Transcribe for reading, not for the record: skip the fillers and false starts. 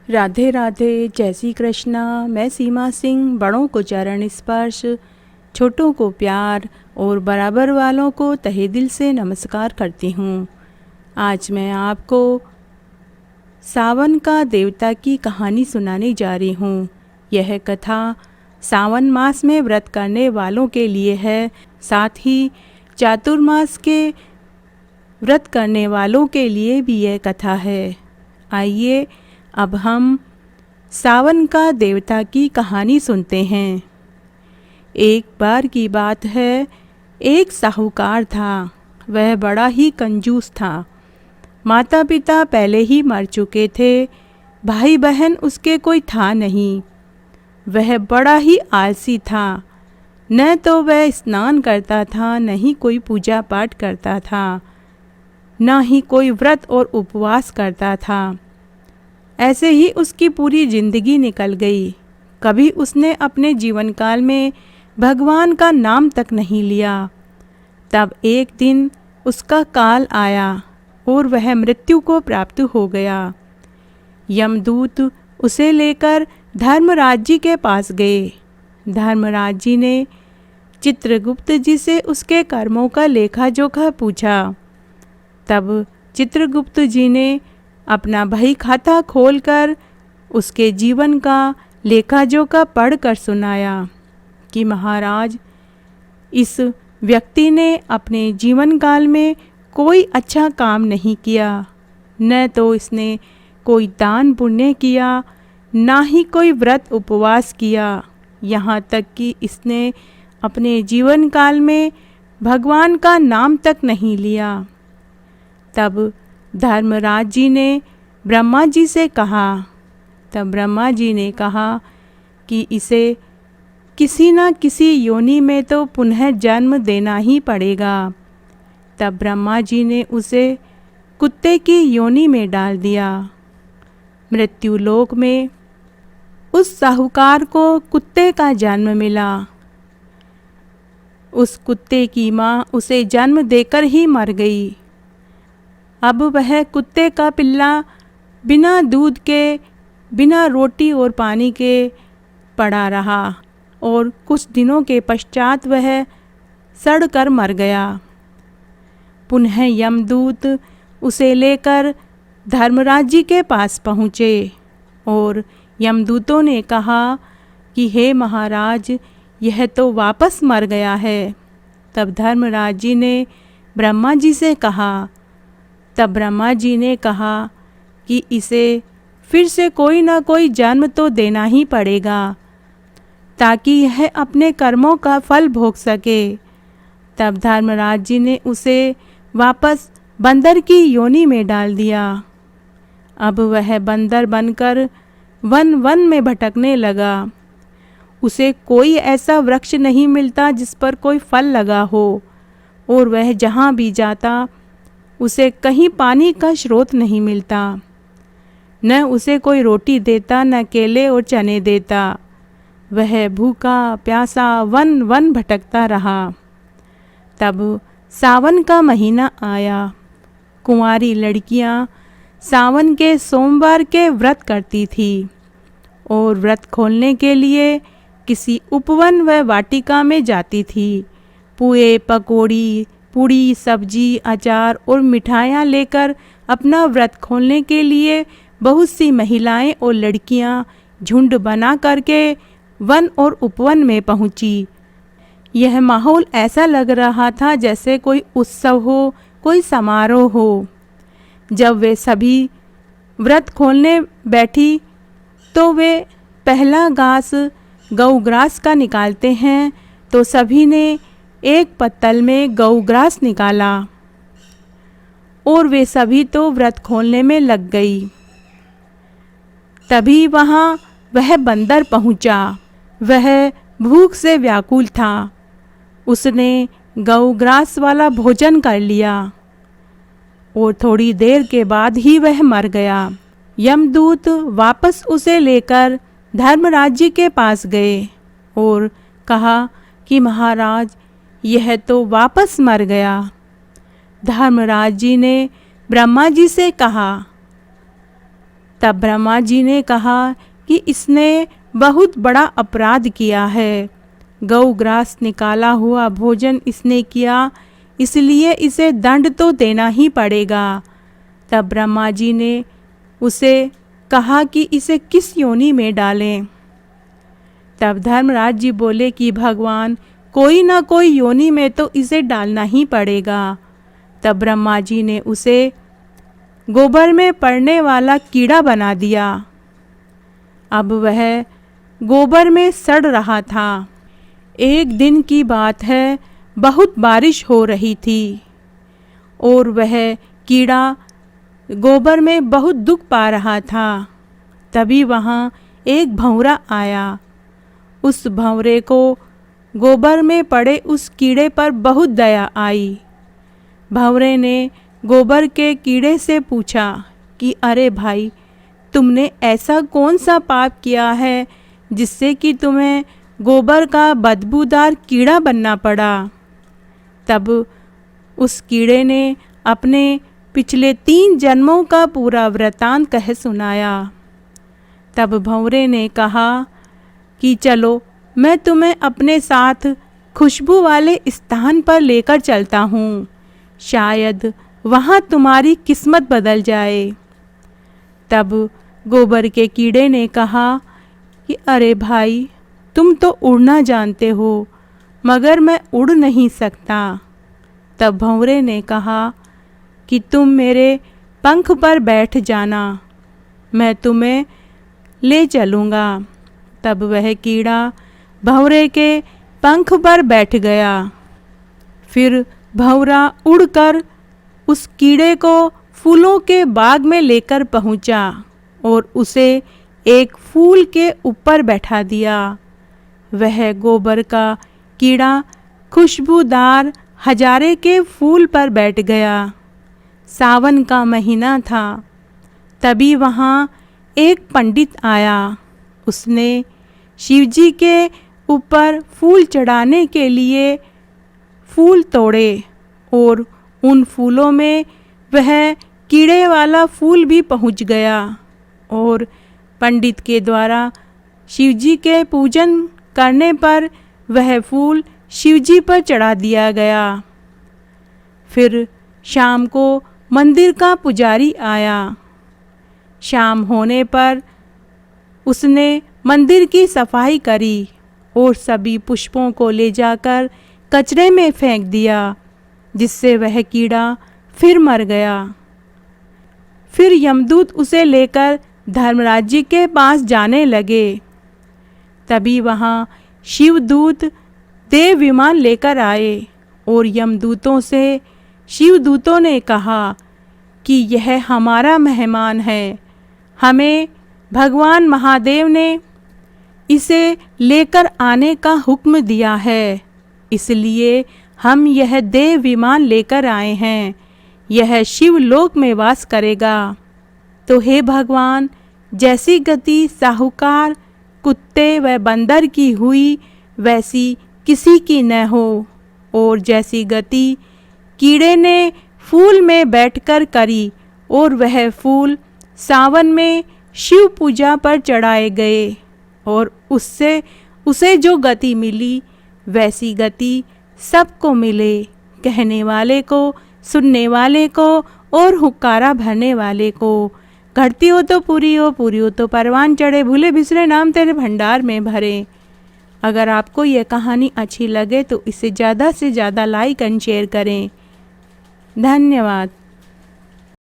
राधे राधे, जय श्री कृष्णा। मैं सीमा सिंह बड़ों को चरण स्पर्श, छोटों को प्यार और बराबर वालों को तहे दिल से नमस्कार करती हूँ। आज मैं आपको सावन का देवता की कहानी सुनाने जा रही हूँ। यह कथा सावन मास में व्रत करने वालों के लिए है, साथ ही चातुर्मास के व्रत करने वालों के लिए भी यह कथा है। आइए अब हम सावन का देवता की कहानी सुनते हैं। एक बार की बात है, एक साहूकार था। वह बड़ा ही कंजूस था। माता पिता पहले ही मर चुके थे, भाई बहन उसके कोई था नहीं। वह बड़ा ही आलसी था। न तो वह स्नान करता था, न ही कोई पूजा पाठ करता था, न ही कोई व्रत और उपवास करता था। ऐसे ही उसकी पूरी जिंदगी निकल गई। कभी उसने अपने जीवन काल में भगवान का नाम तक नहीं लिया। तब एक दिन उसका काल आया और वह मृत्यु को प्राप्त हो गया। यमदूत उसे लेकर धर्मराज जी के पास गए। धर्मराज जी ने चित्रगुप्त जी से उसके कर्मों का लेखा जोखा पूछा। तब चित्रगुप्त जी ने अपना बही खाता खोलकर उसके जीवन का लेखा जोखा पढ़कर सुनाया कि महाराज, इस व्यक्ति ने अपने जीवन काल में कोई अच्छा काम नहीं किया। न तो इसने कोई दान पुण्य किया, ना ही कोई व्रत उपवास किया। यहाँ तक कि इसने अपने जीवन काल में भगवान का नाम तक नहीं लिया। तब धर्मराज जी ने ब्रह्मा जी से कहा। तब ब्रह्मा जी ने कहा कि इसे किसी न किसी योनि में तो पुनः जन्म देना ही पड़ेगा। तब ब्रह्मा जी ने उसे कुत्ते की योनि में डाल दिया। मृत्युलोक में उस साहूकार को कुत्ते का जन्म मिला। उस कुत्ते की माँ उसे जन्म देकर ही मर गई। अब वह कुत्ते का पिल्ला बिना दूध के, बिना रोटी और पानी के पड़ा रहा और कुछ दिनों के पश्चात वह सड़ कर मर गया। पुनः यमदूत उसे लेकर धर्मराज जी के पास पहुँचे और यमदूतों ने कहा कि हे महाराज, यह तो वापस मर गया है। तब धर्मराज जी ने ब्रह्मा जी से कहा। तब ब्रह्मा जी ने कहा कि इसे फिर से कोई ना कोई जन्म तो देना ही पड़ेगा, ताकि यह अपने कर्मों का फल भोग सके। तब धर्मराज जी ने उसे वापस बंदर की योनि में डाल दिया। अब वह बंदर बनकर वन वन में भटकने लगा। उसे कोई ऐसा वृक्ष नहीं मिलता जिस पर कोई फल लगा हो, और वह जहाँ भी जाता उसे कहीं पानी का स्रोत नहीं मिलता। न उसे कोई रोटी देता, न केले और चने देता। वह भूखा प्यासा वन वन भटकता रहा। तब सावन का महीना आया। कुंवारी लड़कियां सावन के सोमवार के व्रत करती थी और व्रत खोलने के लिए किसी उपवन व वाटिका में जाती थी। पुए, पकौड़ी, पूड़ी, सब्जी, अचार और मिठाइयाँ लेकर अपना व्रत खोलने के लिए बहुत सी महिलाएं और लड़कियां झुंड बना करके वन और उपवन में पहुंची। यह माहौल ऐसा लग रहा था जैसे कोई उत्सव हो, कोई समारोह हो। जब वे सभी व्रत खोलने बैठी तो वे पहला घास गौग्रास का निकालते हैं, तो सभी ने एक पत्तल में गौग्रास निकाला और वे सभी तो व्रत खोलने में लग गई। तभी वहाँ वह बंदर पहुँचा। वह भूख से व्याकुल था। उसने गौग्रास वाला भोजन कर लिया और थोड़ी देर के बाद ही वह मर गया। यमदूत वापस उसे लेकर धर्मराज जी के पास गए और कहा कि महाराज, यह तो वापस मर गया। धर्मराज जी ने ब्रह्मा जी से कहा। तब ब्रह्मा जी ने कहा कि इसने बहुत बड़ा अपराध किया है। गौ ग्रास निकाला हुआ भोजन इसने किया, इसलिए इसे दंड तो देना ही पड़ेगा। तब ब्रह्मा जी ने उसे कहा कि इसे किस योनि में डालें। तब धर्मराज जी बोले कि भगवान, कोई ना कोई योनि में तो इसे डालना ही पड़ेगा। तब ब्रह्मा जी ने उसे गोबर में पड़ने वाला कीड़ा बना दिया। अब वह गोबर में सड़ रहा था। एक दिन की बात है, बहुत बारिश हो रही थी और वह कीड़ा गोबर में बहुत दुख पा रहा था। तभी वहाँ एक भंवरा आया। उस भंवरे को गोबर में पड़े उस कीड़े पर बहुत दया आई। भंवरे ने गोबर के कीड़े से पूछा कि अरे भाई, तुमने ऐसा कौन सा पाप किया है जिससे कि तुम्हें गोबर का बदबूदार कीड़ा बनना पड़ा। तब उस कीड़े ने अपने पिछले 3 जन्मों का पूरा वृतांत कह सुनाया। तब भंवरे ने कहा कि चलो, मैं तुम्हें अपने साथ खुशबू वाले स्थान पर लेकर चलता हूँ, शायद वहाँ तुम्हारी किस्मत बदल जाए। तब गोबर के कीड़े ने कहा कि अरे भाई, तुम तो उड़ना जानते हो, मगर मैं उड़ नहीं सकता। तब भंवरे ने कहा कि तुम मेरे पंख पर बैठ जाना, मैं तुम्हें ले चलूँगा। तब वह कीड़ा भंवरे के पंख पर बैठ गया। फिर भंवरा उड़कर उस कीड़े को फूलों के बाग में लेकर पहुंचा और उसे एक फूल के ऊपर बैठा दिया। वह गोबर का कीड़ा खुशबूदार हजारे के फूल पर बैठ गया। सावन का महीना था। तभी वहाँ एक पंडित आया। उसने शिवजी के ऊपर फूल चढ़ाने के लिए फूल तोड़े और उन फूलों में वह कीड़े वाला फूल भी पहुंच गया और पंडित के द्वारा शिवजी के पूजन करने पर वह फूल शिवजी पर चढ़ा दिया गया। फिर शाम को मंदिर का पुजारी आया। शाम होने पर उसने मंदिर की सफाई करी और सभी पुष्पों को ले जाकर कचरे में फेंक दिया, जिससे वह कीड़ा फिर मर गया। फिर यमदूत उसे लेकर धर्मराज जी के पास जाने लगे। तभी वहाँ शिवदूत देव विमान लेकर आए और यमदूतों से शिवदूतों ने कहा कि यह हमारा मेहमान है, हमें भगवान महादेव ने इसे लेकर आने का हुक्म दिया है, इसलिए हम यह देव विमान लेकर आए हैं। यह शिवलोक में वास करेगा। तो हे भगवान, जैसी गति साहूकार कुत्ते व बंदर की हुई, वैसी किसी की न हो, और जैसी गति कीड़े ने फूल में बैठकर करी और वह फूल सावन में शिव पूजा पर चढ़ाए गए और उससे उसे जो गति मिली, वैसी गति सबको मिले, कहने वाले को, सुनने वाले को और हुक्कारा भरने वाले को। घटती हो तो पूरी हो, पूरी हो तो परवान चढ़े, भूले बिसरे नाम तेरे भंडार में भरे। अगर आपको यह कहानी अच्छी लगे तो इसे ज़्यादा से ज़्यादा लाइक एंड शेयर करें। धन्यवाद।